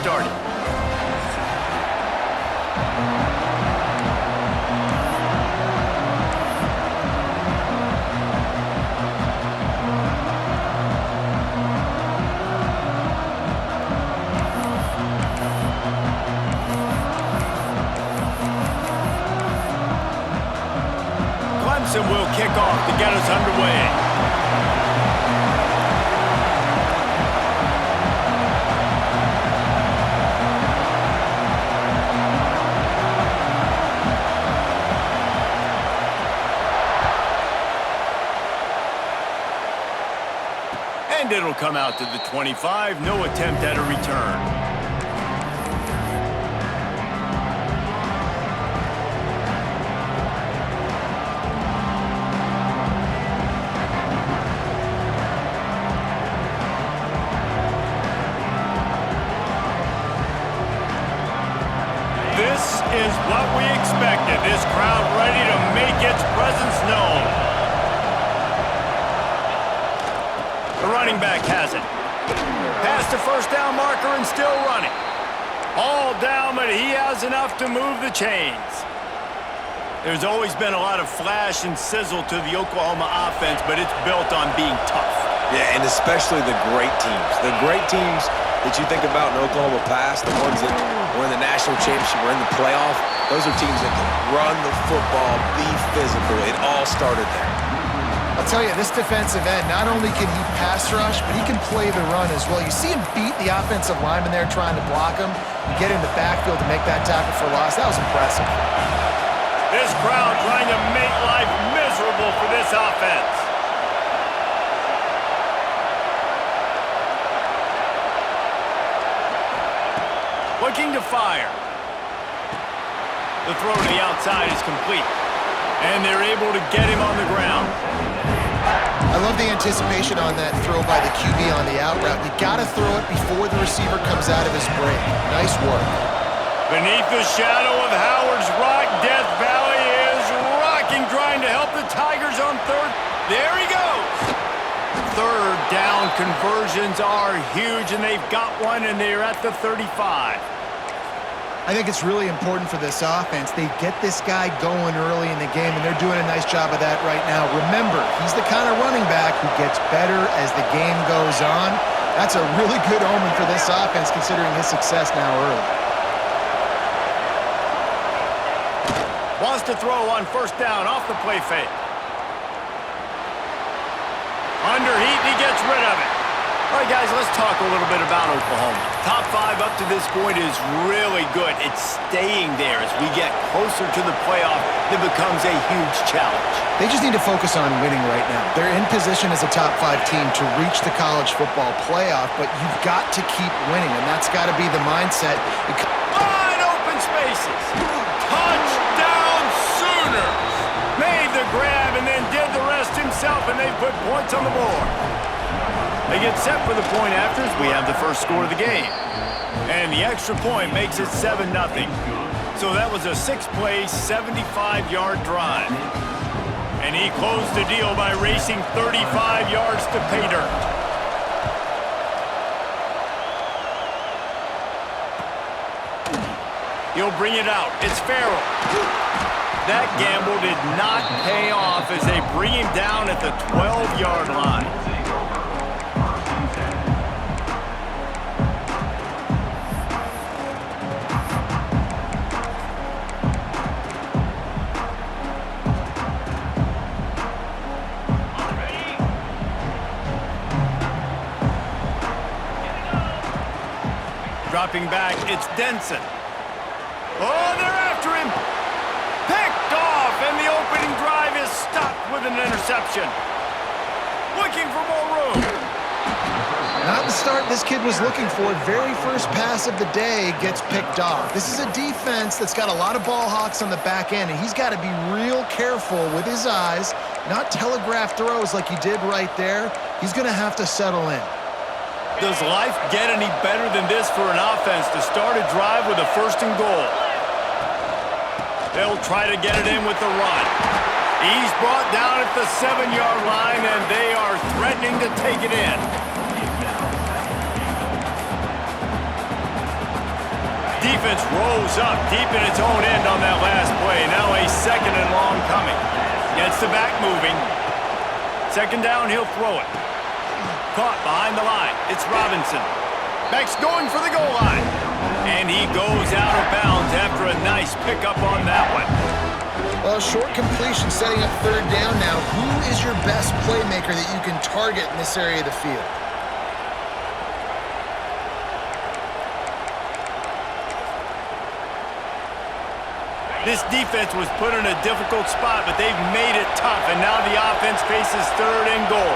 started. Clemson will kick off to get us underway. And it'll come out to the 25. No attempt at a return. This is what we expected. This crowd ready to make its presence known. The running back has it. Past the first down marker and still running. All down, but he has enough to move the chains. There's always been a lot of flash and sizzle to the Oklahoma offense, but it's built on being tough. Yeah, and especially the great teams. The great teams that you think about in Oklahoma past, the ones that were in the national championship or in the playoff, those are teams that can run the football, be physical. It all started there. I'll tell you, this defensive end, not only can he pass rush, but he can play the run as well. You see him beat the offensive lineman there trying to block him. You get in the backfield to make that tackle for loss. That was impressive. This crowd trying to make life miserable for this offense. Looking to fire. The throw to the outside is complete. And they're able to get him on the ground. I love the anticipation on that throw by the QB on the out route. You got to throw it before the receiver comes out of his break. Nice work. Beneath the shadow of Howard's Rock, Death Valley is rocking, trying to help the Tigers on third. There he goes. Third down conversions are huge, and they've got one, and they're at the 35. I think it's really important for this offense. They get this guy going early in the game, and they're doing a nice job of that right now. Remember, he's the kind of running back who gets better as the game goes on. That's a really good omen for this offense, considering his success now early. Wants to throw on first down off the play fake. Under heat, he gets rid of it. All right, guys, let's talk a little bit about Oklahoma. Top 5 up to this point is really good. It's staying there as we get closer to the playoff. It becomes a huge challenge. They just need to focus on winning right now. They're in position as a top 5 team to reach the college football playoff, but you've got to keep winning, and that's got to be the mindset. Wide open spaces. Touchdown Sooners. Made the grab and then did the rest himself, and they put points on the board. They get set for the point after as we have the first score of the game. And the extra point makes it 7-0. So that was a 6-play, 75-yard drive. And he closed the deal by racing 35 yards to pay dirt. He'll bring it out. It's Farrell. That gamble did not pay off as they bring him down at the 12-yard line. Dropping back, it's Denson. Oh, they're after him. Picked off, and the opening drive is stopped with an interception. Looking for more room. Not the start this kid was looking for. Very first pass of the day gets picked off. This is a defense that's got a lot of ball hawks on the back end, and he's got to be real careful with his eyes, not telegraph throws like he did right there. He's going to have to settle in. Does life get any better than this for an offense to start a drive with a 1st and goal? They'll try to get it in with the run. He's brought down at the 7-yard line, and they are threatening to take it in. defense rose up deep in its own end on that last play. Now a second and long coming. Gets the back moving. Second down, he'll throw it. Caught behind the line. It's Robinson. Back's going for the goal line. And he goes out of bounds after a nice pickup on that one. Well, short completion setting up third down now. Who is your best playmaker that you can target in this area of the field? This defense was put in a difficult spot, but they've made it tough, and now the offense faces third and goal.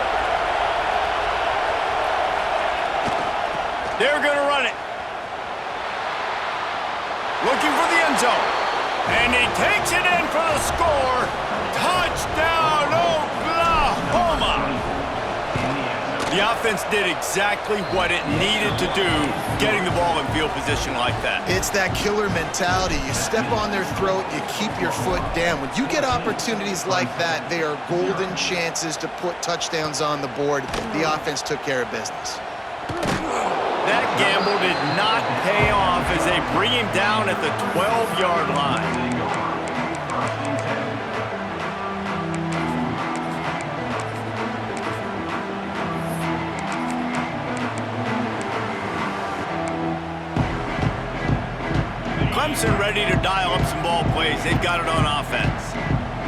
They're going to run it. Looking for the end zone. And he takes it in for the score. Touchdown, Oklahoma! The offense did exactly what it needed to do, getting the ball in field position like that. It's that killer mentality. You step on their throat, you keep your foot down. When you get opportunities like that, they are golden chances to put touchdowns on the board. The offense took care of business. That gamble did not pay off as they bring him down at the 12-yard line. Clemson ready to dial up some ball plays. They've got it on offense.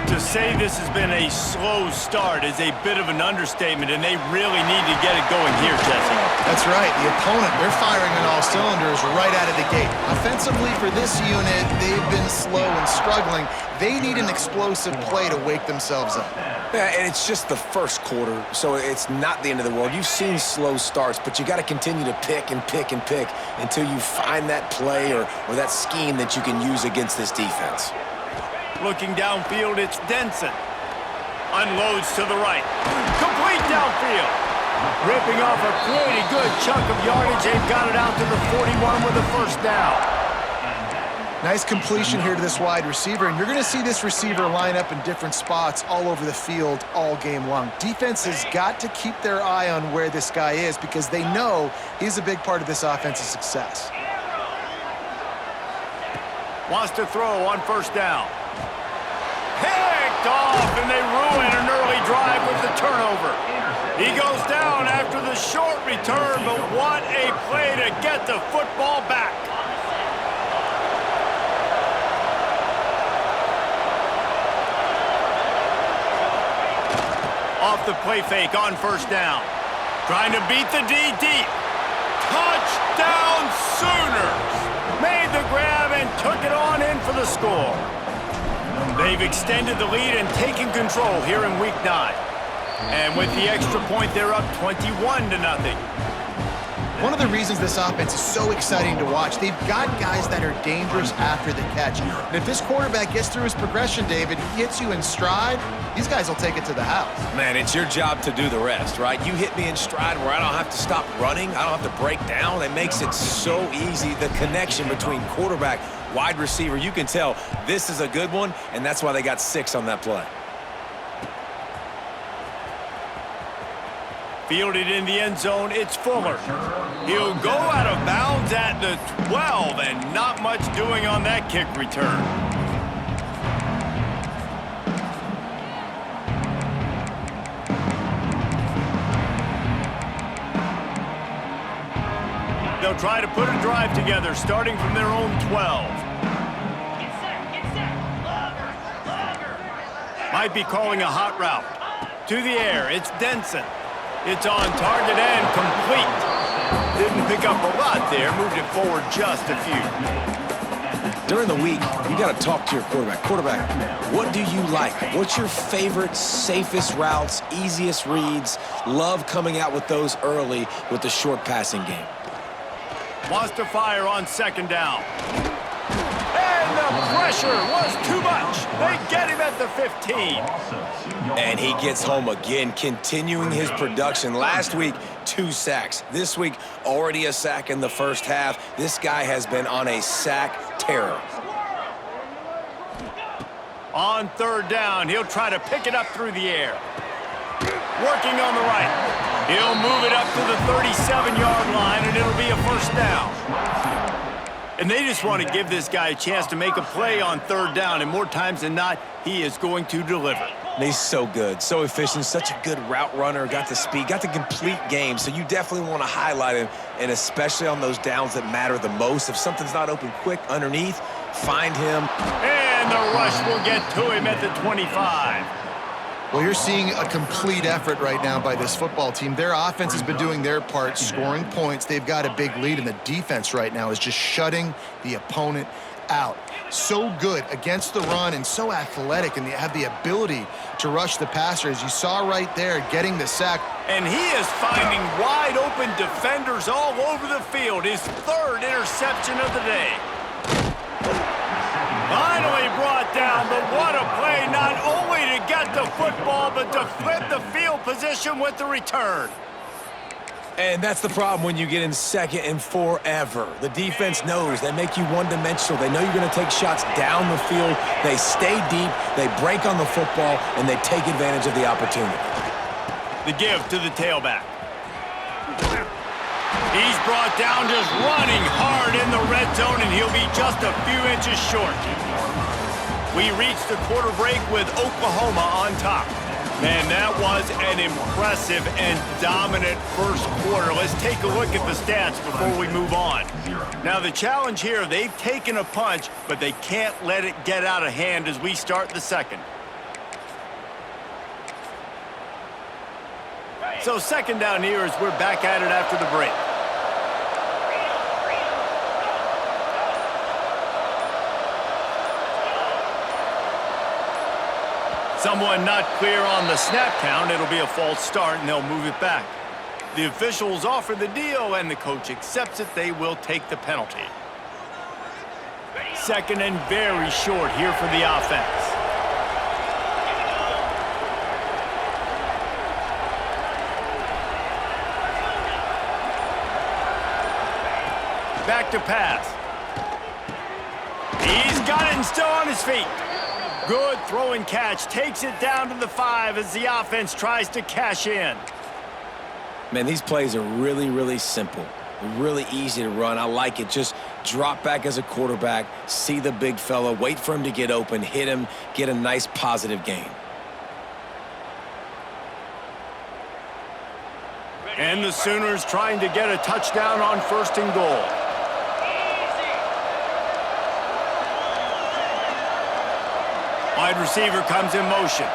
To say this has been a slow start is a bit of an understatement, and they really need to get it going here, Jesse. That's right. The opponent, they're firing on all cylinders right out of the gate. Offensively for this unit, they've been slow and struggling. They need an explosive play to wake themselves up. Yeah, and it's just the first quarter, so it's not the end of the world. You've seen slow starts, but you got to continue to pick and pick and pick until you find that play or that scheme that you can use against this defense. Looking downfield, it's Denson. Unloads to the right. Complete downfield. Ripping off a pretty good chunk of yardage. They've got it out to the 41 with a first down. Nice completion here to this wide receiver, and you're going to see this receiver line up in different spots all over the field all game long. Defense has got to keep their eye on where this guy is because they know he's a big part of this offense's success. Wants to throw on first down. Picked off, and they ruin an early drive with the turnover. He goes down after the short return, but what a play to get the football back. Off the play fake on first down. Trying to beat the D deep. Touchdown Sooners! Made the grab and took it on in for the score. They've extended the lead and taken control here in Week 9. And with the extra point, they're up 21-0. One of the reasons this offense is so exciting to watch, they've got guys that are dangerous after the catch. And if this quarterback gets through his progression, David, he hits you in stride, these guys will take it to the house. Man, it's your job to do the rest, right? You hit me in stride where I don't have to stop running. I don't have to break down. It makes it so easy. The connection between quarterback, wide receiver, you can tell this is a good one, and that's why they got 6 on that play. Fielded in the end zone, it's Fuller. He'll go out of bounds at the 12, and not much doing on that kick return. They'll try to put a drive together, starting from their own 12. Might be calling a hot route. To the air, it's Denson. It's on target and complete. Didn't pick up a lot there, moved it forward just a few. During the week, you got to talk to your quarterback. Quarterback, what do you like? What's your favorite, safest routes, easiest reads? Love coming out with those early with the short passing game. Wants to fire on second down. And the pressure was too much. They get him at the 15. And he gets home again, continuing his production. Last week, 2 sacks. This week, already a sack in the first half. This guy has been on a sack terror. On third down, he'll try to pick it up through the air. Working on the right. He'll move it up to the 37-yard line, and it'll be a first down. And they just want to give this guy a chance to make a play on third down, and more times than not, he is going to deliver. And he's so good, so efficient, such a good route runner, got the speed, got the complete game, so you definitely want to highlight him, and especially on those downs that matter the most. If something's not open quick underneath, find him. And the rush will get to him at the 25. Well, you're seeing a complete effort right now by this football team. Their offense has been doing their part, scoring points. They've got a big lead, and the defense right now is just shutting the opponent out. So good against the run and so athletic, and they have the ability to rush the passer, as you saw right there, getting the sack. And he is finding wide open defenders all over the field. His third interception of the day. Finally brought down, but what a play, not only to get the football, but to flip the field position with the return. And that's the problem when you get in second and forever. The defense knows. They make you one-dimensional. They know you're going to take shots down the field. They stay deep, they break on the football, and they take advantage of the opportunity. The give to the tailback. He's brought down just running hard in the red zone, and he'll be just a few inches short. We reach the quarter break with Oklahoma on top. Man, that was an impressive and dominant first quarter. Let's take a look at the stats before we move on. Now, the challenge here, they've taken a punch, but they can't let it get out of hand as we start the second. So second down here as we're back at it after the break. Someone not clear on the snap count. It'll be a false start, and they'll move it back. The officials offer the deal, and the coach accepts it. They will take the penalty. Second and very short here for the offense. Back to pass. He's got it and still on his feet. Good throw and catch. Takes it down to the 5 as the offense tries to cash in. Man, these plays are really, really simple. Really easy to run. I like it. Just drop back as a quarterback, see the big fella, wait for him to get open, hit him, get a nice positive gain. And the Sooners trying to get a touchdown on first and goal. Wide receiver comes in motion.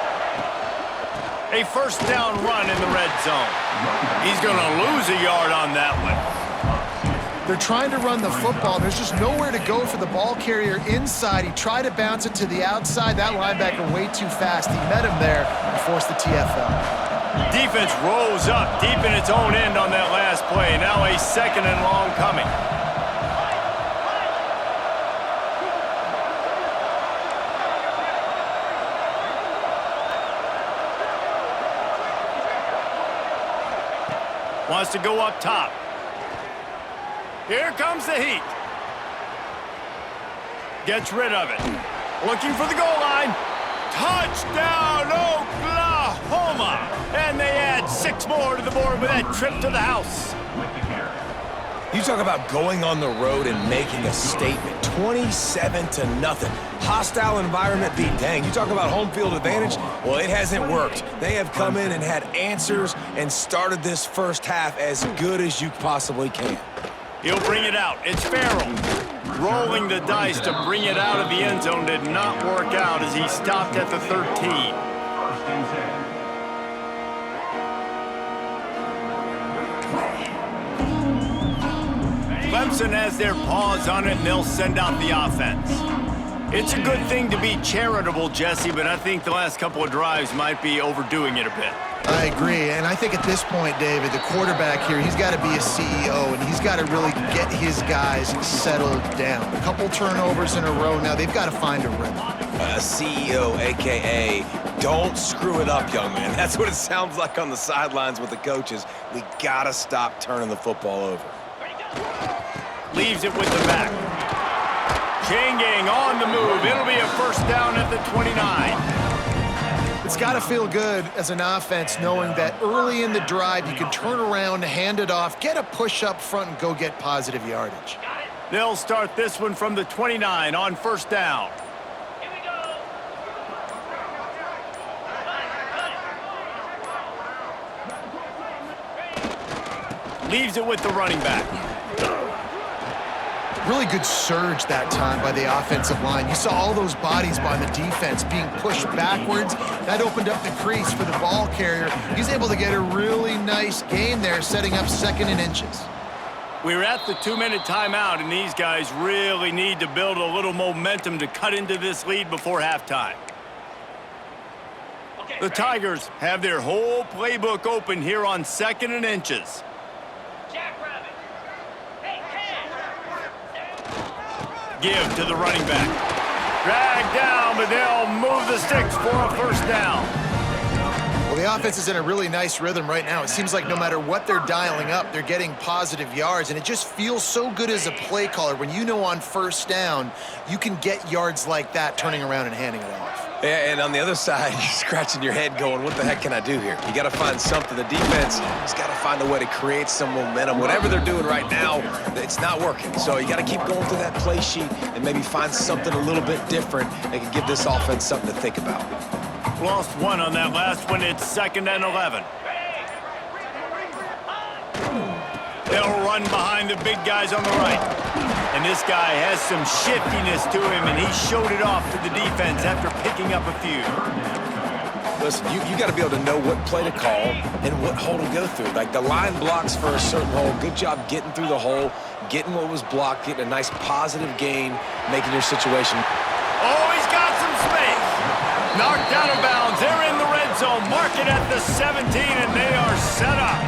A first down run in the red zone. He's going to lose a yard on that one. They're trying to run the football. There's just nowhere to go for the ball carrier inside. He tried to bounce it to the outside. That linebacker way too fast. He met him there and forced the TFL. Defense rose up deep in its own end on that last play. Now a second and long coming. Wants to go up top. Here comes the heat. Gets rid of it. Looking for the goal line. Touchdown, Oklahoma! And they add 6 more to the board with that trip to the house. You talk about going on the road and making a statement. 27-0. Hostile environment beat dang. You talk about home field advantage. Well, it hasn't worked. They have come in and had answers and started this first half as good as you possibly can. He'll bring it out. It's Farrell. Rolling the dice to bring it out of the end zone did not work out as he stopped at the 13. Clemson has their paws on it, and they'll send out the offense. It's a good thing to be charitable, Jesse, but I think the last couple of drives might be overdoing it a bit. I agree, and I think at this point, David, the quarterback here, he's got to be a CEO, and he's got to really get his guys settled down. A couple turnovers in a row now. They've got to find a rhythm. A CEO, a.k.a. don't screw it up, young man. That's what it sounds like on the sidelines with the coaches. We got to stop turning the football over. Leaves it with the back. Chain gang on the move. It'll be a first down at the 29. It's got to feel good as an offense knowing that early in the drive you can turn around, hand it off, get a push up front, and go get positive yardage. They'll start this one from the 29 on first down. Here we go. Leaves it with the running back. Really good surge that time by the offensive line. You saw all those bodies by the defense being pushed backwards. That opened up the crease for the ball carrier. He's able to get a really nice gain there, setting up 2nd and inches. We're at the 2-minute timeout, and these guys really need to build a little momentum to cut into this lead before halftime. Okay, The Tigers have their whole playbook open here on 2nd and inches. Jackrabbit. Hey, Give to the running back. Drag down, but they'll move the sticks for a first down. Well, the offense is in a really nice rhythm right now. It seems like no matter what they're dialing up, they're getting positive yards, and it just feels so good as a play caller when you know on first down you can get yards like that turning around and handing it off. Yeah, and on the other side, you're scratching your head going, what the heck can I do here? You got to find something. The defense has got to find a way to create some momentum. Whatever they're doing right now, it's not working. So you got to keep going through that play sheet and maybe find something a little bit different that can give this offense something to think about. Lost one on that last one. It's 2nd and 11. They'll run behind the big guys on the right. And this guy has some shiftiness to him, and he showed it off to the defense after picking up a few. Listen, you got to be able to know what play to call and what hole to go through. Like the line blocks for a certain hole. Good job getting through the hole, getting what was blocked, getting a nice positive gain, making your situation. Oh, he's got some space. Knocked out of bounds. They're in the red zone. Mark it at the 17, and they are set up.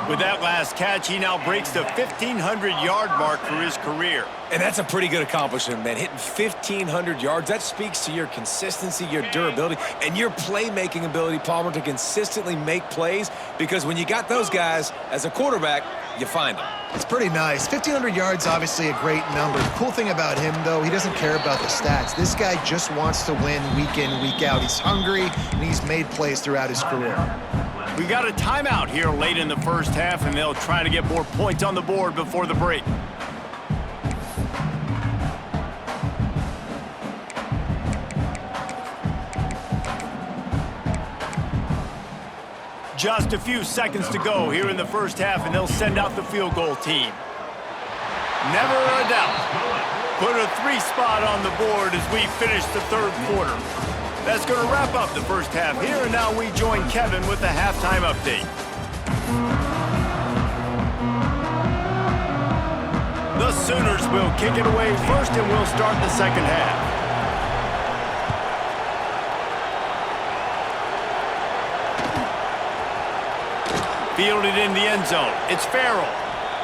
With that last catch, he now breaks the 1,500-yard mark for his career. And that's a pretty good accomplishment, man. Hitting 1,500 yards, that speaks to your consistency, your durability, and your playmaking ability, Palmer, to consistently make plays, because when you got those guys as a quarterback, you find them. It's pretty nice. 1,500 yards, obviously a great number. The cool thing about him, though, he doesn't care about the stats. This guy just wants to win week in, week out. He's hungry, and he's made plays throughout his career. We got a timeout here late in the first half, and they'll try to get more points on the board before the break. Just a few seconds to go here in the first half, and they'll send out the field goal team. Never a doubt. Put a 3 spot on the board as we finish the third quarter. That's going to wrap up the first half here, and now we join Kevin with the halftime update. The Sooners will kick it away first, and we'll start the second half. Fielded in the end zone. It's Farrell.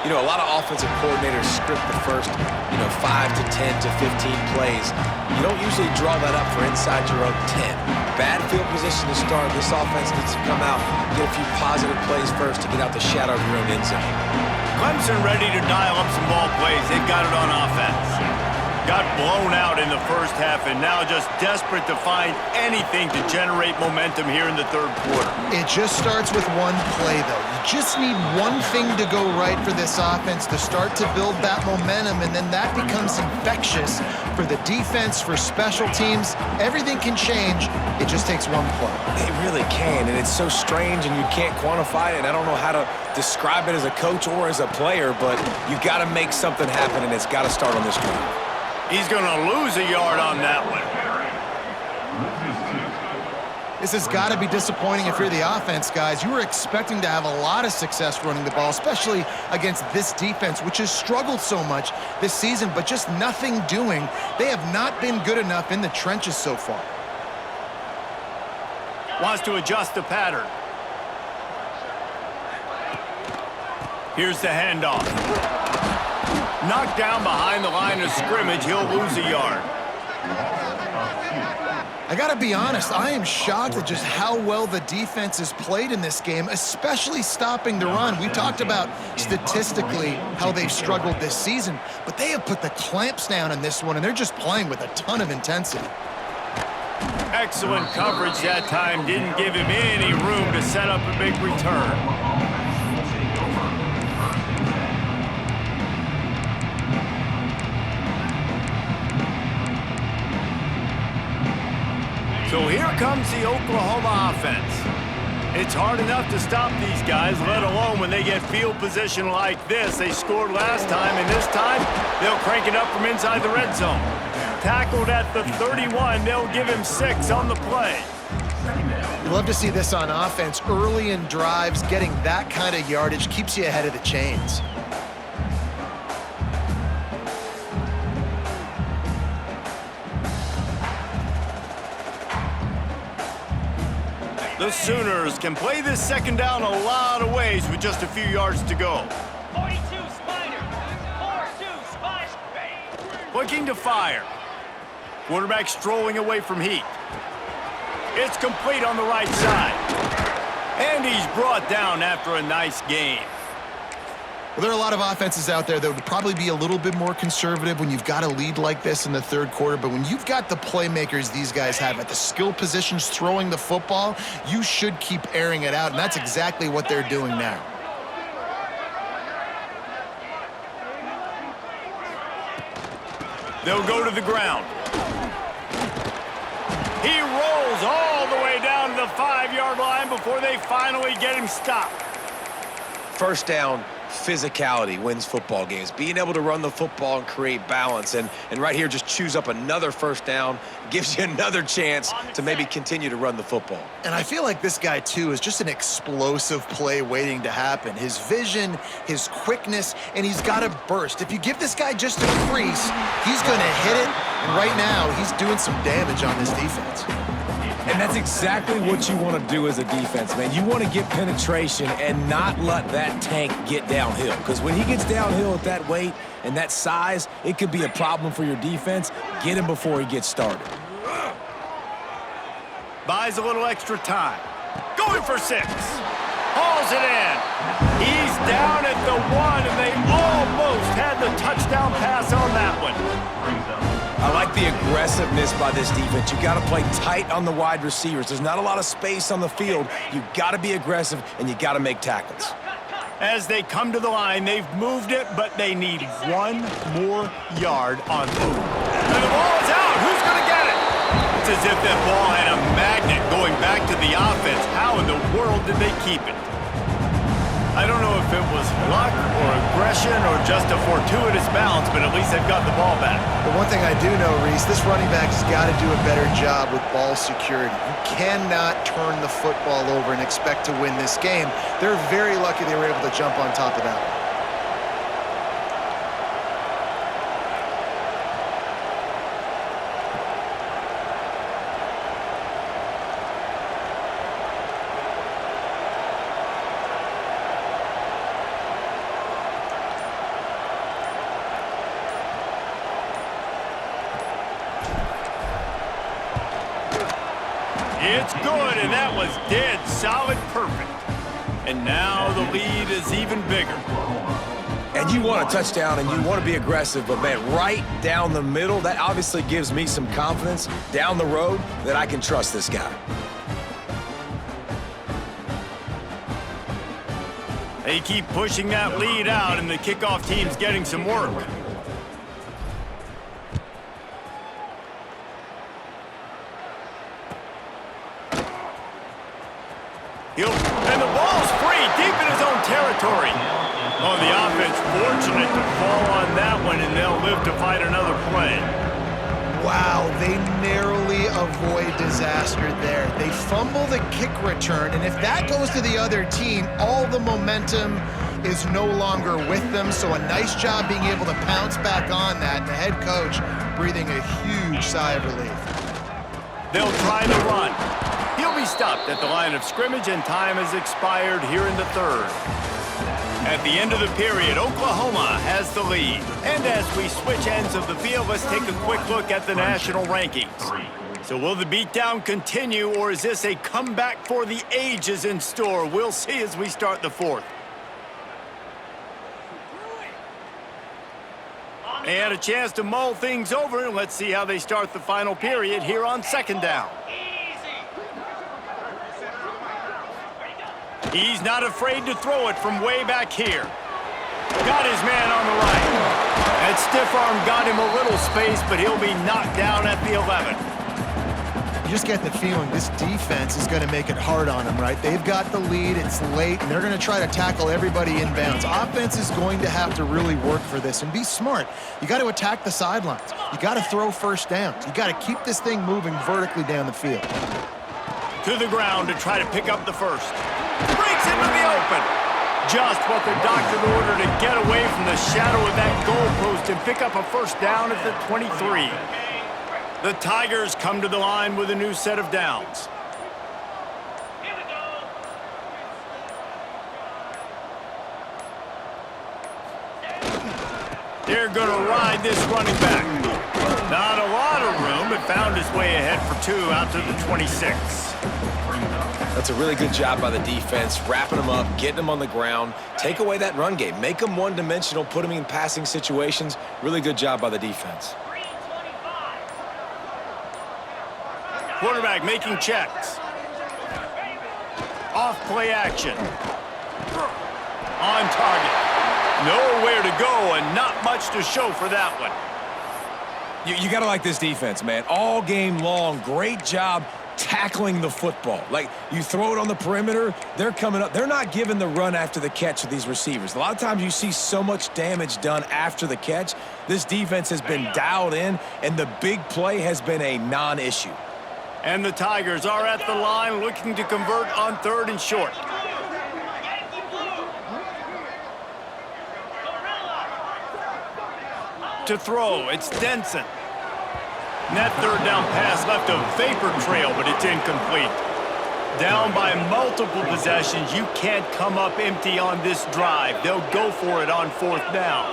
You know, a lot of offensive coordinators script the first, 5 to 10 to 15 plays. You don't usually draw that up for inside your own 10. Bad field position to start. This offense needs to come out, get a few positive plays first to get out the shadow of your own end zone. Clemson ready to dial up some ball plays. They've got it on offense. Got blown out in the first half, and now just desperate to find anything to generate momentum here in the third quarter. It just starts with one play, though. You just need one thing to go right for this offense to start to build that momentum, and then that becomes infectious for the defense, for special teams. Everything can change. It just takes one play. It really can, and it's so strange, and you can't quantify it, and I don't know how to describe it as a coach or as a player, but you got to make something happen, and it's got to start on this drive. He's going to lose a yard on that one. This has got to be disappointing if you're the offense, guys. You were expecting to have a lot of success running the ball, especially against this defense, which has struggled so much this season, but just nothing doing. They have not been good enough in the trenches so far. Wants to adjust the pattern. Here's the handoff. Knocked down behind the line of scrimmage, he'll lose a yard. I got to be honest, I am shocked at just how well the defense has played in this game, especially stopping the run. We talked about statistically how they've struggled this season, but they have put the clamps down in this one, and they're just playing with a ton of intensity. Excellent coverage that time. Didn't give him any room to set up a big return. So here comes the Oklahoma offense. It's hard enough to stop these guys, let alone when they get field position like this. They scored last time, and this time they'll crank it up from inside the red zone. Tackled at the 31, they'll give him 6 on the play. You love to see this on offense. Early in drives, getting that kind of yardage keeps you ahead of the chains. The Sooners can play this second down a lot of ways with just a few yards to go. 42 Spider. 4-2 Spider. Looking to fire. Quarterback strolling away from heat. It's complete on the right side. And he's brought down after a nice game. Well, there are a lot of offenses out there that would probably be a little bit more conservative when you've got a lead like this in the third quarter. But when you've got the playmakers these guys have at the skill positions throwing the football, you should keep airing it out. And that's exactly what they're doing now. They'll go to the ground. He rolls all the way down to the 5-yard line before they finally get him stopped. First down, physicality wins football games. Being able to run the football and create balance. And right here, just choose up another first down, gives you another chance to maybe continue to run the football. And I feel like this guy, too, is just an explosive play waiting to happen. His vision, his quickness, and he's got a burst. If you give this guy just a crease, he's going to hit it. And right now, he's doing some damage on this defense. And that's exactly what you want to do as a defense, man. You want to get penetration and not let that tank get downhill. Because when he gets downhill at that weight and that size, it could be a problem for your defense. Get him before he gets started. Buys a little extra time. Going for 6. Hauls it in. He's down at the 1, and they almost had the touchdown pass on that one. I like the aggressiveness by this defense. You got to play tight on the wide receivers. There's not a lot of space on the field. You got to be aggressive, and you got to make tackles. As they come to the line, they've moved it, but they need 1 more yard on foot. And the ball is out. Who's going to get it? It's as if that ball had a magnet going back to the offense. How in the world did they keep it? I don't know if it was luck or aggression or just a fortuitous bounce, but at least they've got the ball back. But one thing I do know, Reese, this running back's got to do a better job with ball security. You cannot turn the football over and expect to win this game. They're very lucky they were able to jump on top of that one. It's good, and that was dead solid perfect. And now the lead is even bigger. And you want a touchdown, and you want to be aggressive, but, man, right down the middle, that obviously gives me some confidence down the road that I can trust this guy. They keep pushing that lead out, and the kickoff team's getting some work. And the ball's free, deep in his own territory. Oh, the offense fortunate to fall on that one, and they'll live to fight another play. Wow, they narrowly avoid disaster there. They fumble the kick return, and if that goes to the other team, all the momentum is no longer with them. So a nice job being able to pounce back on that, and the head coach breathing a huge sigh of relief. They'll try to run. He'll be stopped at the line of scrimmage, and time has expired here in the third. At the end of the period, Oklahoma has the lead. And as we switch ends of the field, let's take a quick look at the national rankings. So will the beatdown continue, or is this a comeback for the ages in store? We'll see as we start the fourth. They had a chance to mull things over, and let's see how they start the final period here on second down. He's not afraid to throw it from way back here. Got his man on the right. That stiff arm got him a little space, but he'll be knocked down at the 11. You just get the feeling this defense is going to make it hard on them, right? They've got the lead, it's late, and they're going to try to tackle everybody inbounds. Offense is going to have to really work for this and be smart. You got to attack the sidelines. You got to throw first downs. You got to keep this thing moving vertically down the field. To the ground to try to pick up the first. Breaks into the open. Just what the doctor ordered to get away from the shadow of that goalpost and pick up a first down at the 23. The Tigers come to the line with a new set of downs. Here we go. They're going to ride this running back. Not a lot of room, but found his way ahead for 2 out to the 26. That's a really good job by the defense, wrapping them up, getting them on the ground, take away that run game, make them one-dimensional, put them in passing situations. Really good job by the defense. 325. Quarterback making checks. Off play action. On target. Nowhere to go and not much to show for that one. You got to like this defense, man. All game long, great job tackling the football. Like, you throw it on the perimeter, they're coming up. They're not giving the run after the catch with these receivers. A lot of times you see so much damage done after the catch. This defense has been dialed in, and the big play has been a non-issue. And the Tigers are at the line looking to convert on 3rd and short. To throw, it's Denson. And that 3rd down pass left a vapor trail, but it's incomplete. Down by multiple possessions, you can't come up empty on this drive. They'll go for it on 4th down.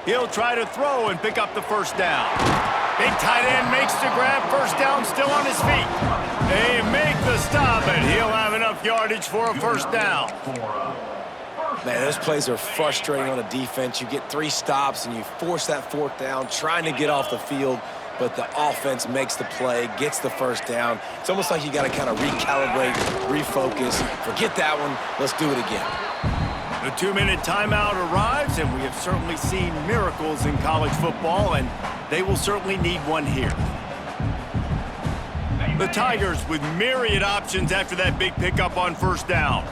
He'll try to throw and pick up the first down. Big tight end makes the grab, first down, still on his feet. They make the stop, and he'll have enough yardage for a first down. Man, those plays are frustrating on a defense. You get 3 stops, and you force that 4th down, trying to get off the field, but the offense makes the play, gets the first down. It's almost like you got to kind of recalibrate, refocus. Forget that one. Let's do it again. The 2-minute timeout arrives, and we have certainly seen miracles in college football, and they will certainly need one here. The Tigers with myriad options after that big pickup on first down.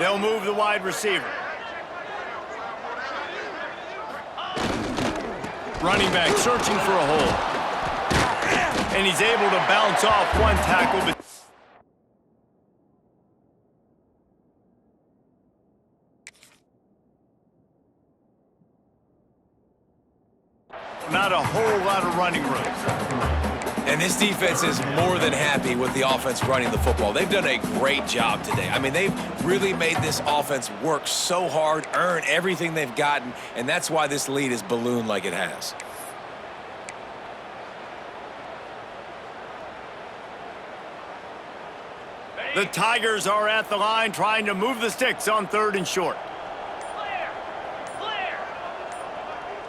They'll move the wide receiver. Running back searching for a hole. And he's able to bounce off one tackle. But not a whole lot of running room. And this defense is more than happy with the offense running the football. They've done a great job today. I mean, they've really made this offense work so hard, earn everything they've gotten, and that's why this lead is ballooned like it has. The Tigers are at the line trying to move the sticks on 3rd and short. Clear.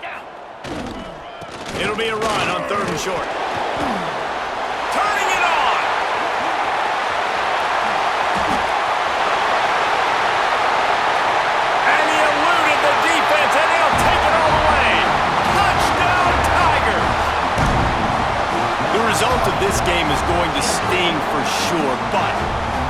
Down. It'll be a run on 3rd and short. Turning it on! And he eluded the defense, and he'll take it all the way. Touchdown, Tigers! The result of this game is going to sting for sure, but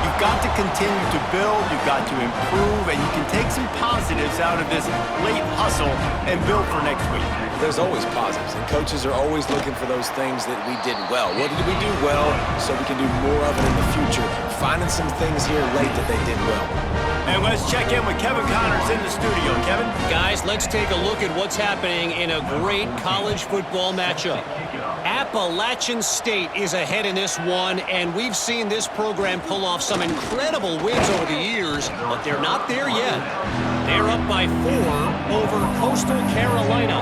you've got to continue to build, you've got to improve, and you can take some positives out of this late hustle and build for next week. There's always positives, and coaches are always looking for those things that we did well. What did we do well so we can do more of it in the future? Finding some things here late that they did well. And let's check in with Kevin Connors in the studio. Kevin? Guys, let's take a look at what's happening in a great college football matchup. Appalachian State is ahead in this one, and we've seen this program pull off some incredible wins over the years, but they're not there yet. They're up by 4 over Coastal Carolina.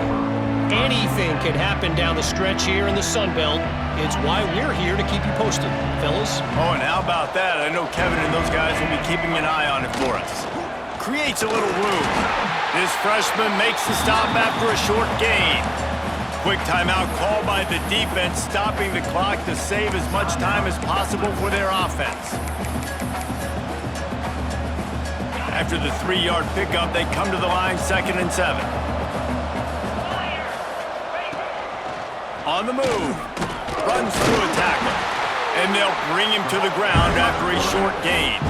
Anything can happen down the stretch here in the Sun Belt. It's why we're here to keep you posted, fellas. Oh, and how about that? I know Kevin and those guys will be keeping an eye on it for us. Creates a little room. This freshman makes the stop after a short gain. Quick timeout called by the defense, stopping the clock to save as much time as possible for their offense. After the 3-yard pickup, they come to the line 2nd and 7. On the move. Runs through a tackle. And they'll bring him to the ground after a short gain.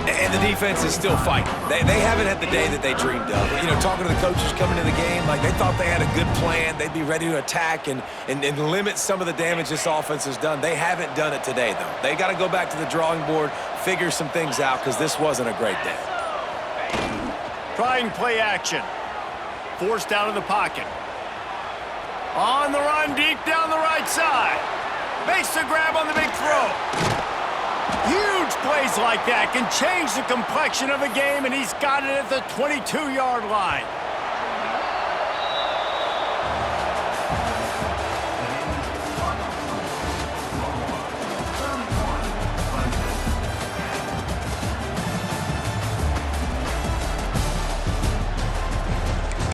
And the defense is still fighting. They haven't had the day that they dreamed of. You know, talking to the coaches coming into the game, like they thought they had a good plan. They'd be ready to attack and limit some of the damage this offense has done. They haven't done it today, though. They got to go back to the drawing board, figure some things out, because this wasn't a great day. Trying play action. Forced out of the pocket. On the run, deep down the right side. Makes the grab on the big throw. Huge plays like that can change the complexion of a game, and he's got it at the 22-yard line.